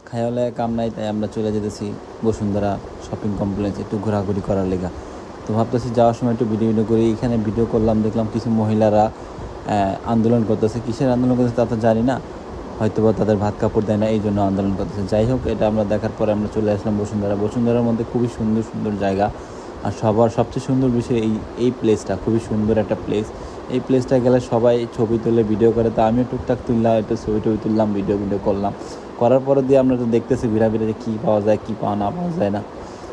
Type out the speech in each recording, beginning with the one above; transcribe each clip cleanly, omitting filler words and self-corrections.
খাইলে কাম নাই, তাই আমরা চলে যেতেছি বসুন্ধরা শপিং কমপ্লেক্সে একটু ঘোরাঘুরি করার লেগা। তো ভাবতেছি যাওয়ার সময় একটু ভিডিও করি। এখানে ভিডিও করলাম, দেখলাম কিছু মহিলারা আন্দোলন করতেছে। কিসের আন্দোলন করতেছে তা তো জানি না, হয়তো বা তাদের ভাত কাপড় দেয় না, এই জন্য আন্দোলন করতেছে। যাই হোক, এটা আমরা দেখার পরে আমরা চলে আসলাম বসুন্ধরার মধ্যে খুবই সুন্দর সুন্দর জায়গা। আর সবচেয়ে সুন্দর বিষয় এই প্লেসটা, খুবই সুন্দর একটা প্লেস। এই প্লেসটা গেলে সবাই ছবি তুলে ভিডিও করে, তো আমিও টুকটাক তুললাম, একটু ছবি টবি তুললাম, ভিডিও করলাম। করার পরে দিয়ে আমরা তো দেখতেছি ভিড়ে যে কী পাওয়া যায়, কী পাওয়া না পাওয়া যায় না।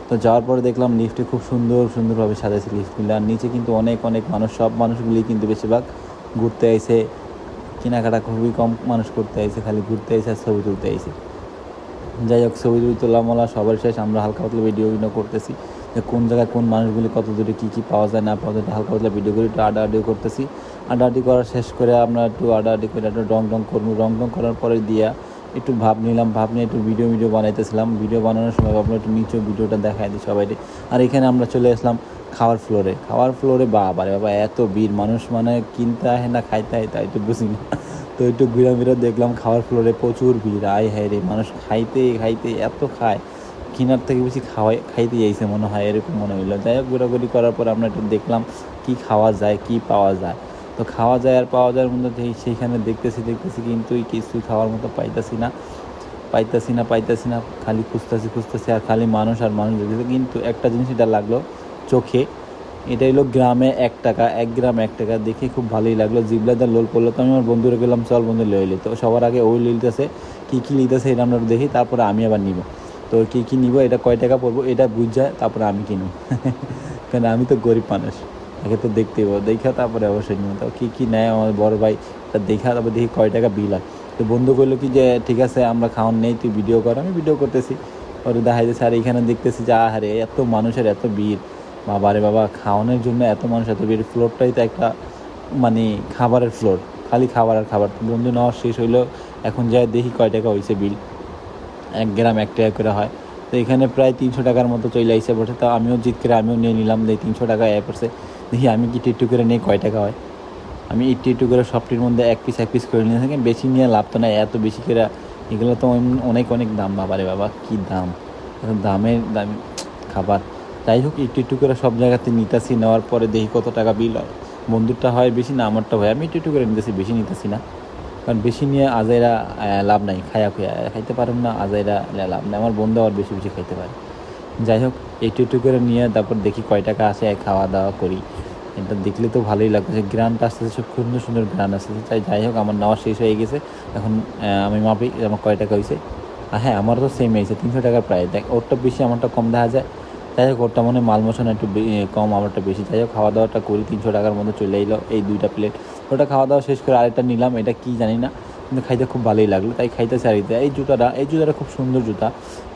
তো যাওয়ার পরে দেখলাম লিফটে খুব সুন্দরভাবে সাজাইছে লিফটগুলো। আর নিচে কিন্তু অনেক অনেক মানুষ, সব মানুষগুলি কিন্তু বেশিরভাগ ঘুরতে আইছে, কেনাকাটা খুবই কম মানুষ করতে আইছে, খালি ঘুরতে আইছে আর ছবি তুলতে আইছে। যাই হোক, ছবি তোলা সবার শেষ, আমরা হালকা পাতলা ভিডিও করতেছি যে কোন জায়গায় কোন মানুষগুলি কত দূরে কী কী পাওয়া যায় না পাওয়া যায়, হালকা পাতলা ভিডিও করে একটু আড্ডাআড্ডি করতেছি। আড্ডাআড্ডি করা শেষ করে আমরা একটু আড্ডাআড্ডি করে একটু রং করবো। রং করার পরে দিয়া একটু ভাব নিয়ে একটু ভিডিও বানাইতেছিলাম। ভিডিও বানানোর সময় ভাবলাম একটু নিচে ভিডিওটা দেখাই দিই সবাইকে। আর এখানে আমরা চলে আসলাম খাওয়ার ফ্লোরে। বাবারে বাবা, এত ভিড় মানুষ, মানে কিনতে আহে না খাইতে আহে, তাই একটু বুঝি না। তো একটু ঘুরে দেখলাম খাওয়ার ফ্লোরে প্রচুর ভিড়। আয় হায় রে, মানুষ খাইতে এত খায়, কেনার থেকে বেশি খাইতে যাইছে মনে হয়, এরকম মনে হইলো। যাই হোক, ঘোরাঘুরি করার পর আমরা একটু দেখলাম কি খাওয়া যায়, কি পাওয়া যায়। তো খাওয়া যায় আর পাওয়া যাওয়ার মধ্যে সেইখানে দেখতেছি কিন্তু কিছুই খাওয়ার মতো পাইতাছি না। খালি খুঁজতেছি আর খালি মানুষ আর মানুষ দেখতেছি। কিন্তু একটা জিনিস এটা লাগলো চোখে, এটা হলো গ্রামে 1 টাকা, 1 গ্রাম 1 টাকা, দেখে খুব ভালোই লাগলো। জিবলাদার লোল করলো। তো আমি আমার বন্ধুরা গেলাম, চল বন্ধু লইলি। তো সবার আগে ওই লিলতেছে, কী লিখতেছে এটা আমরা দেখি, তারপরে আমি আবার নিব। তো কী নিব, এটা কয় টাকা পড়বো এটা বুঝ যায়, তারপরে আমি কিনব। কারণ আমি তো গরিব মানুষ, আগে তো দেখতেই পাবো, দেখা তারপরে অবশ্যই নিব। তো কী নেয় আমার বড় ভাই, এটা দেখা তারপর দেখি কয় টাকা বিল হয়। তো বন্ধু কইলো কি যে ঠিক আছে আমরা খাওয়ান নেই, তুই ভিডিও কর। আমি ভিডিও করতেছি, ওরা দেখাই দিচ্ছে। আর এখানে দেখতেছি যে আহারে এত মানুষের এত ভিড়, বাবারে বাবা, খাওয়ানোর জন্য এত মানুষ এত ভিড়। ফ্লোরটাই তো একটা মানে খাবারের ফ্লোর, খালি খাবার আর খাবার। বন্ধু নেওয়া শেষ হইলো, এখন যাই দেখি কয় টাকা হয়েছে বিল। 1 গ্রাম 1 টাকা করে হয়। তো এখানে প্রায় 300 টাকার মতো চলে আইসে বসে। তো আমিও জিত করে আমিও নিয়ে নিলাম, দেখি 300 টাকা পড়ছে। দেখি আমি কি একটু করে নিয়ে কয় টাকা হয়। আমি একটু করে সবটির মধ্যে এক পিস করে নিয়ে থাকি, বেশি নিয়ে লাভ তো নাই, এত বেশি করে এগুলো তো অনেক দাম। বাবারে বাবা, কী দাম, এত দামি খাবার। যাই হোক, একটু করে সব জায়গাতে নিতেছি। নেওয়ার পরে দেখি কত টাকা বিল হয়। বন্ধুরটা হয় বেশি না আমারটা হয়, আমি একটু করে নিতেছি, বেশি নিতেছি না। কারণ বেশি নিয়ে আজাইরা লাভ নাই, খাইতে পারেন না, আজাইরা লাভ নাই। আমার বন্ধু আবার বেশি খাইতে পারে। যাই হোক, একটু করে নিয়ে তারপর দেখি কয় টাকা আসে, খাওয়া দাওয়া করি। এটা দেখলে তো ভালোই লাগতেছে, গ্রানটা আসতেছে, সব সুন্দর গ্রান আসতেছে। যাই হোক, আমার নেওয়া শেষ হয়ে গেছে। এখন আমি মাপি আমার কয় টাকা হয়েছে। হ্যাঁ, আমারও তো সেম হয়েছে, 300 টাকার প্রায়। দেখ, ওরটা বেশি আমারটা কম দেখা যায়। যাই হোক, ওরটা মনে মাল মশলা একটু কম, আমারটা বেশি। যাই হোক, খাওয়া দাওয়াটা করি, 300 টাকার মধ্যে চলে এলো এই 2টা প্লেট। ওটা খাওয়া দাওয়া শেষ করে আরেকটা নিলাম, এটা কি জানি না, কিন্তু খাইতে খুব ভালোই লাগলো, তাই খাইতেছে। আর এই জুতাটা খুব সুন্দর জুতা।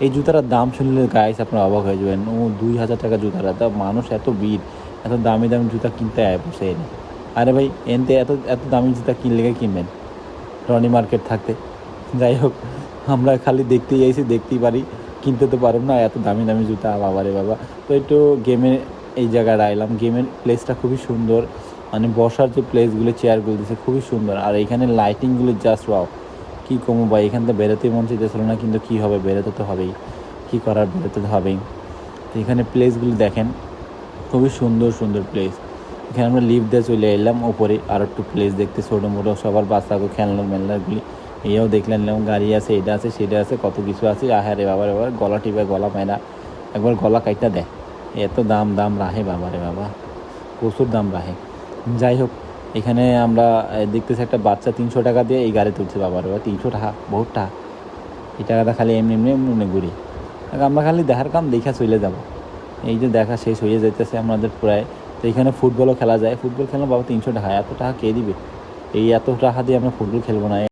এই জুতাটার দাম শুনলে গাইস আপনার অবাক হয়ে যাবেন। 2000 টাকা জুতাটা। তা মানুষ এত ভিড়, এত দামি জুতা কিনতে বসে এনে। আরে ভাই, এনতে এত দামি জুতা কিনবেন রনি মার্কেট থাকতে। যাই হোক, আমরা খালি দেখতেই পারি, কিনতে তো পারব না, এত দামি জুতা, বাবারে বাবা। তো একটু গেমের এই জায়গাটা এলাম। গেমের প্লেসটা খুবই সুন্দর, মানে বসার যে প্লেসগুলো, চেয়ারগুলো দিচ্ছে খুবই সুন্দর। আর এখানে লাইটিংগুলো জাস্ট ওয়াও, কী কমো ভাই। এখান থেকে বেরোতেই মন চাইতেছিল না, কিন্তু কী হবে, বেরোতে তো হবেই, কী করার, বেরোতে তো হবেই। তো এখানে প্লেসগুলো দেখেন, খুবই সুন্দর প্লেস। এখানে আমরা লিফট দিয়ে চলে এলাম ওপরে, আর একটু প্লেস দেখতে, ছোটো মোটো সবার বাচ্চাকে মেলনারগুলি এও দেখলেন। গাড়ি আছে, এটা আছে, সেটা আছে, কত কিছু আছে। আহারে বাবারে বাবা, গলা টিপে গলা মেরা, একবার গলা কাইটা দেয়, এত দাম রাহে, বাবারে বাবা, প্রচুর দাম রাহে। যাই হোক, এখানে আমরা দেখতেছি একটা বাচ্চা 300 টাকা দিয়ে এই গাড়ি তুলছে। বাবারে বাবা, 300 টাকা, বহুত টাকা। এই টাকাটা খালি এমনি ঘুরি, আমরা খালি দেখার কাম দেখা চলে যাব। এই যে দেখা শেষ হয়ে যাইতেছে আমাদের প্রায়। তো এখানে ফুটবলও খেলা যায়। ফুটবল খেললাম, বাবা 300 টাকা, এত টাকা কে দিবে? এই এত টাকা দিয়ে আমরা ফুটবল খেলবো না।